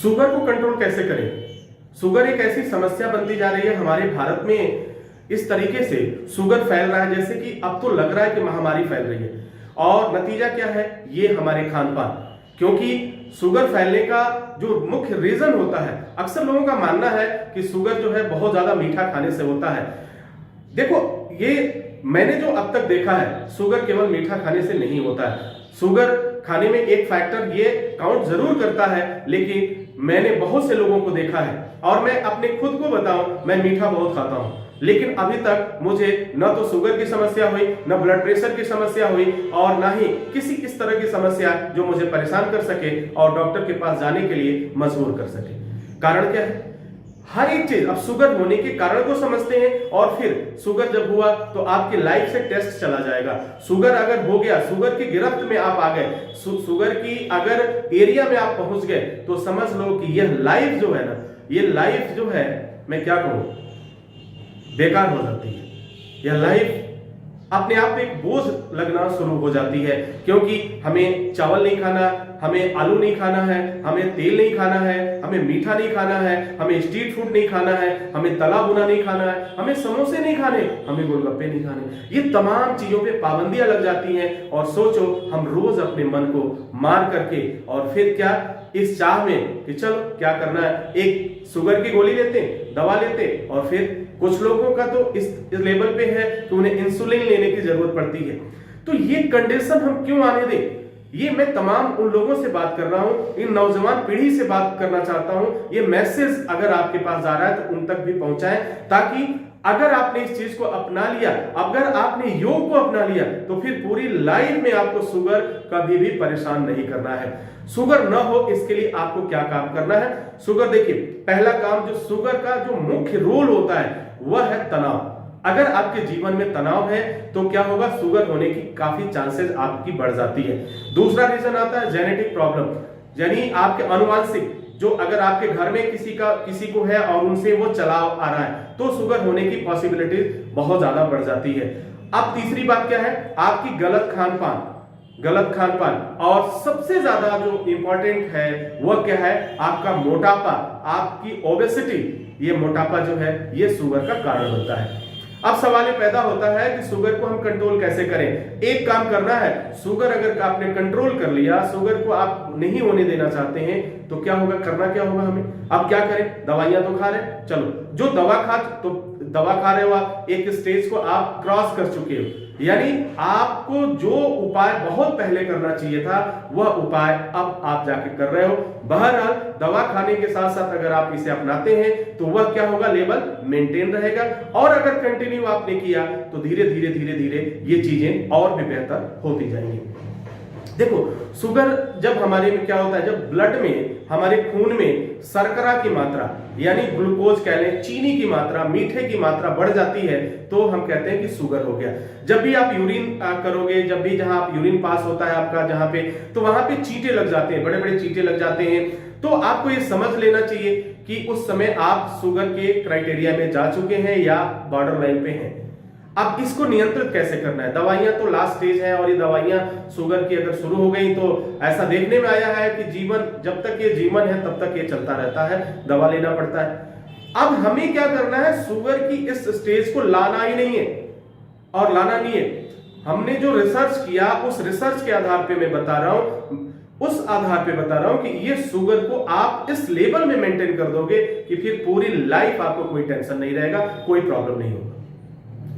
Sugar को control कैसे करें? शुगर एक ऐसी समस्या बनती जा रही है हमारे भारत में, इस तरीके से शुगर फैल रहा है जैसे कि अब तो लग रहा है कि महामारी फैल रही है। और नतीजा क्या है? ये हमारे खान पान, क्योंकि शुगर फैलने का जो मुख्य रीजन होता है, अक्सर लोगों का मानना है कि शुगर जो है बहुत ज्यादा मीठा खाने से होता है। देखो, ये मैंने जो अब तक देखा है, शुगर केवल मीठा खाने से नहीं होता है। शुगर खाने में एक फैक्टर ये काउंट जरूर करता है, लेकिन मैंने बहुत से लोगों को देखा है और मैं अपने खुद को बताऊं, मैं मीठा बहुत खाता हूं, लेकिन अभी तक मुझे न तो शुगर की समस्या हुई, न ब्लड प्रेशर की समस्या हुई और ना ही किसी इस तरह की समस्या जो मुझे परेशान कर सके और डॉक्टर के पास जाने के लिए मजबूर कर सके। कारण क्या है? हर एक चीज, अब शुगर होने के कारण को समझते हैं और फिर शुगर जब हुआ तो आपकी लाइफ से टेस्ट चला जाएगा। शुगर अगर हो गया, शुगर की गिरफ्त में आप आ गए, शुगर की अगर एरिया में आप पहुंच गए, तो समझ लो कि यह लाइफ जो है ना, ये लाइफ जो है, मैं क्या कहूं, बेकार हो जाती है। यह लाइफ अपने आप में एक बोझ लगना शुरू हो जाती है, क्योंकि हमें चावल नहीं खाना, हमें आलू नहीं खाना है, हमें तेल नहीं खाना है, हमें मीठा नहीं खाना है, हमें स्ट्रीट फूड नहीं खाना है, हमें तला भुना नहीं खाना है, हमें समोसे नहीं खाने, हमें गोलगप्पे नहीं खाने। ये तमाम चीजों पे पाबंदियां लग जाती हैं और सोचो हम रोज अपने मन को मार करके और फिर क्या, इस चाह में कि चलो क्या करना है, एक शुगर की गोली लेते, दवा लेते, और फिर कुछ लोगों का तो इस लेवल पे है कि उन्हें इंसुलिन लेने की जरूरत पड़ती है। तो ये कंडीशन हम क्यों आने दें? ये मैं तमाम उन लोगों से बात कर रहा हूं, इन नौजवान पीढ़ी से बात करना चाहता हूं। ये मैसेज अगर आपके पास जा रहा है तो उन तक भी पहुंचाएं, ताकि अगर आपने इस चीज को अपना लिया, अगर आपने योग को अपना लिया, तो फिर पूरी लाइफ में आपको शुगर कभी भी परेशान नहीं करना है। शुगर न हो इसके लिए आपको क्या काम करना है? शुगर, देखिए, पहला काम जो शुगर का जो मुख्य रोल होता है वह है तनाव। अगर आपके जीवन में तनाव है तो क्या होगा? शुगर होने की काफी चांसेस आपकी बढ़ जाती है। दूसरा रीजन आता है जेनेटिक प्रॉब्लम, यानी आपके अनुवांशिक, जो अगर आपके घर में किसी को है और उनसे वो चला आ रहा है, तो शुगर होने की पॉसिबिलिटीज बहुत ज्यादा बढ़ जाती है। अब तीसरी बात क्या है? आपकी गलत खान पान, और सबसे ज्यादा जो इंपॉर्टेंट है वह क्या है? आपका मोटापा, आपकी ओबेसिटी। ये मोटापा जो है ये शुगर का कारण होता है। अब सवाल ये पैदा होता है कि शुगर को हम कंट्रोल कैसे करें? एक काम करना है, शुगर अगर आपने कंट्रोल कर लिया, शुगर को आप नहीं होने देना चाहते हैं, तो क्या होगा? करना क्या होगा हमें? अब क्या करें? दवाइयां तो खा रहे हैं, चलो जो दवा खा रहे हो आप, एक स्टेज को आप क्रॉस कर चुके हो, यानी आपको जो उपाय बहुत पहले करना चाहिए था वह उपाय अब आप जाके कर रहे हो। बहरहाल दवा खाने के साथ साथ अगर आप इसे अपनाते हैं तो वह क्या होगा? लेवल मेंटेन रहेगा, और अगर कंटिन्यू आपने किया तो धीरे धीरे ये चीजें और भी बेहतर होती जाएंगी। देखो, शुगर जब हमारे में क्या होता है, जब ब्लड में, हमारे खून में शर्करा की मात्रा, यानी ग्लूकोज कह लें, चीनी की मात्रा, मीठे की मात्रा बढ़ जाती है, तो हम कहते हैं कि शुगर हो गया। जब भी आप यूरिन करोगे, जब भी जहां आप यूरिन पास होता है आपका जहां पे, तो वहां पे चींटे लग जाते हैं, बड़े बड़े चींटे लग जाते हैं। तो आपको ये समझ लेना चाहिए कि उस समय आप शुगर के क्राइटेरिया में जा चुके हैं या बॉर्डर लाइन पे हैं। अब इसको नियंत्रित कैसे करना है? दवाइयां तो लास्ट स्टेज है, और ये दवाइयां शुगर की अगर शुरू हो गई तो ऐसा देखने में आया है कि जीवन, जब तक ये जीवन है तब तक ये चलता रहता है, दवा लेना पड़ता है। अब हमें क्या करना है? शुगर की इस स्टेज को लाना ही नहीं है, और लाना नहीं है। हमने जो रिसर्च किया उस रिसर्च के आधार पे मैं बता रहा हूं, उस आधार पे बता रहा हूं कि ये शुगर को आप इस लेवल में मेंटेन कर दोगे कि फिर पूरी लाइफ आपको कोई टेंशन नहीं रहेगा, कोई प्रॉब्लम नहीं होगा।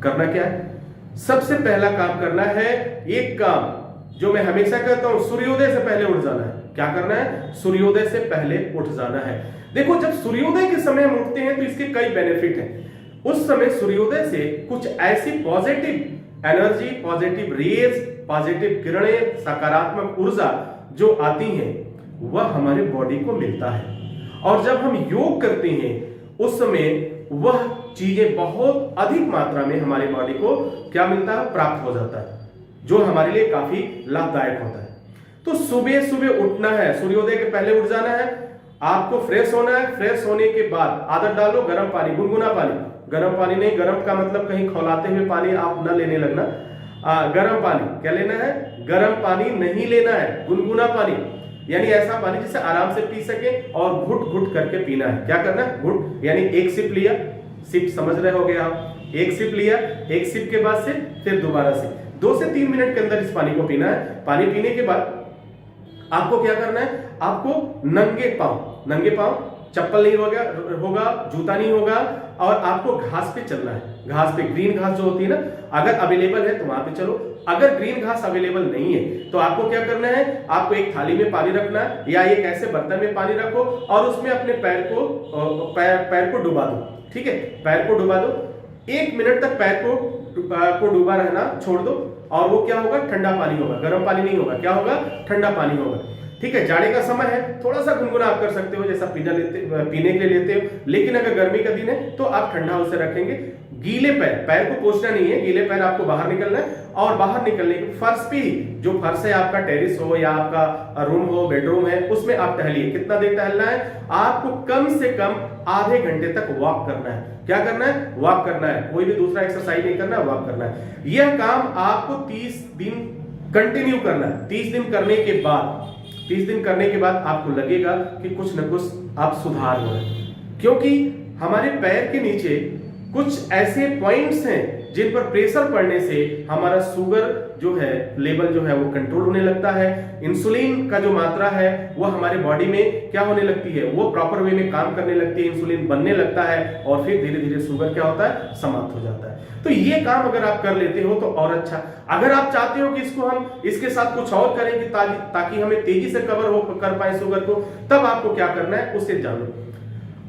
करना क्या है? सबसे पहला काम करना है, एक काम जो मैं हमेशा कहता हूं, सूर्योदय से पहले उठ जाना है। क्या करना है? सूर्योदय से पहले उठ जाना है। देखो, जब सूर्योदय के समय हम उठते हैं तो इसके कई बेनिफिट हैं। उस समय सूर्योदय से कुछ ऐसी positive energy, positive raise, positive किरणें, सकारात्मक ऊर्जा जो आती हैं वह हमारे बॉडी को मिलता है, और जब हम योग करते हैं उस समय वह चीजें बहुत अधिक मात्रा में हमारे बॉडी को क्या मिलता है? प्राप्त हो जाता है, जो हमारे लिए काफी लाभदायक होता है। तो सुबह सुबह उठना है, सूर्योदय के पहले उठ जाना है, आपको फ्रेश होना है। फ्रेश होने के बाद आदत डालो गर्म पानी, गुनगुना पानी, गर्म पानी नहीं, गर्म का मतलब कहीं खौलाते हुए पानी आप न लेने लगना। गर्म पानी क्या लेना है? गर्म पानी नहीं लेना है, गुनगुना पानी। यानी ऐसा पानी जिसे आराम से पी सके और घुट घुट करके पीना है। क्या करना है? घुट, यानी एक सिप लिया, सिप समझ रहे होगे आप, एक सिप लिया, एक सिप के बाद से फिर दोबारा से 2 से 3 मिनट के अंदर इस पानी को पीना है। पानी पीने के बाद आपको क्या करना है? आपको नंगे पांव, चप्पल नहीं होगा, जूता नहीं होगा, और आपको घास पे चलना है। घास पे, ग्रीन घास जो होती है ना, अगर अवेलेबल है तो वहां पे चलो। अगर ग्रीन घास अवेलेबल नहीं है तो आपको क्या करना है? आपको एक थाली में पानी रखना है या एक ऐसे बर्तन में पानी रखो और उसमें अपने पैर को डुबा दो। ठीक है, पैर को डुबा दो, 1 मिनट तक पैर को डूबा रहना छोड़ दो, और वो क्या होगा? ठंडा पानी होगा, गर्म पानी नहीं होगा। क्या होगा? ठंडा पानी होगा। ठीक है, जाड़े का समय है, थोड़ा सा गुनगुना आप कर सकते हो, जैसा पीने के लिए लेते हो। लेकिन अगर गर्मी का दिन है तो आप ठंडा उसे रखेंगे। गीले पैर को पोंछना नहीं है, गीले पैर आपको बाहर निकलना है, और बाहर निकलने के फर्श पे ही, जो फर्श है आपका, टेरिस हो या आपका रूम हो, बेडरूम है, उसमें आप टहलिए। कितना देर टहलना है? आपको कम से कम आधे घंटे तक वॉक करना है। क्या करना है? वॉक करना है, कोई भी दूसरा एक्सरसाइज नहीं करना है, वॉक करना है। यह काम आपको 30 दिन कंटिन्यू करना है। 30 दिन करने के बाद आपको लगेगा कि कुछ न कुछ आप सुधार हो रहे हैं, क्योंकि हमारे पैर के नीचे कुछ ऐसे पॉइंट्स हैं जिन पर प्रेशर पड़ने से हमारा शुगर जो है, लेवल जो है, वो कंट्रोल होने लगता है। इंसुलिन का जो मात्रा है वो हमारे बॉडी में क्या होने लगती है? वो प्रॉपर वे में काम करने लगती है, इंसुलिन बनने लगता है, और फिर धीरे धीरे शुगर क्या होता है? समाप्त हो जाता है। तो ये काम अगर आप कर लेते हो तो और अच्छा। अगर आप चाहते हो कि इसको हम इसके साथ कुछ और करें कि ताकि हमें तेजी से कवर कर पाए शुगर को, तब आपको क्या करना है उसे जानो।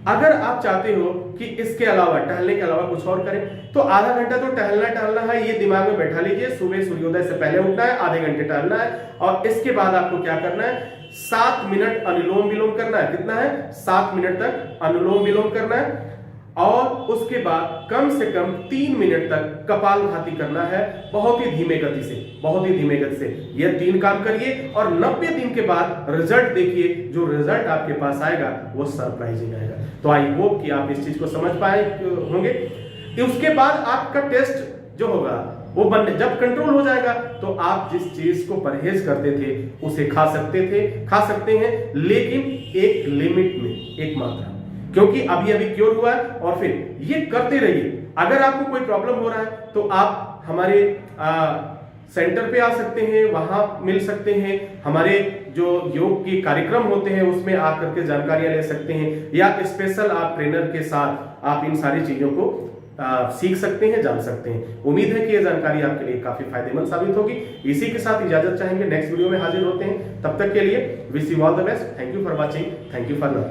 अगर आप चाहते हो कि इसके अलावा, टहलने के अलावा कुछ और करें, तो आधा घंटा तो टहलना है, ये दिमाग में बैठा लीजिए। सुबह सूर्योदय से पहले उठना है, आधे घंटे टहलना है, और इसके बाद आपको क्या करना है? 7 मिनट अनुलोम विलोम करना है। कितना है? 7 मिनट तक अनुलोम विलोम करना है, और उसके बाद कम से कम 3 मिनट तक कपालभाति करना है, बहुत ही धीमे गति से। यह 3 काम करिए, और 90 दिन के बाद रिजल्ट देखिए। जो रिजल्ट आपके पास आएगा वो सरप्राइजिंग आएगा। तो आई होप कि आप इस चीज को समझ पाए होंगे। उसके बाद आपका टेस्ट जो होगा वो जब कंट्रोल हो जाएगा, तो आप जिस चीज को परहेज करते थे उसे खा सकते हैं, लेकिन एक लिमिट में, एक मात्रा, क्योंकि अभी क्योर हुआ है। और फिर ये करते रहिए। अगर आपको कोई प्रॉब्लम हो रहा है तो आप हमारे सेंटर पे आ सकते हैं, वहां मिल सकते हैं। हमारे जो योग के कार्यक्रम होते हैं उसमें आकर के जानकारियां ले सकते हैं, या स्पेशल आप ट्रेनर के साथ आप इन सारी चीजों को सीख सकते हैं, जान सकते हैं। उम्मीद है कि यह जानकारी आपके लिए काफी फायदेमंद साबित होगी। इसी के साथ इजाजत चाहेंगे, नेक्स्ट वीडियो में हाजिर होते हैं। तब तक के लिए wish you all the best. Thank you for watching, thank you for love.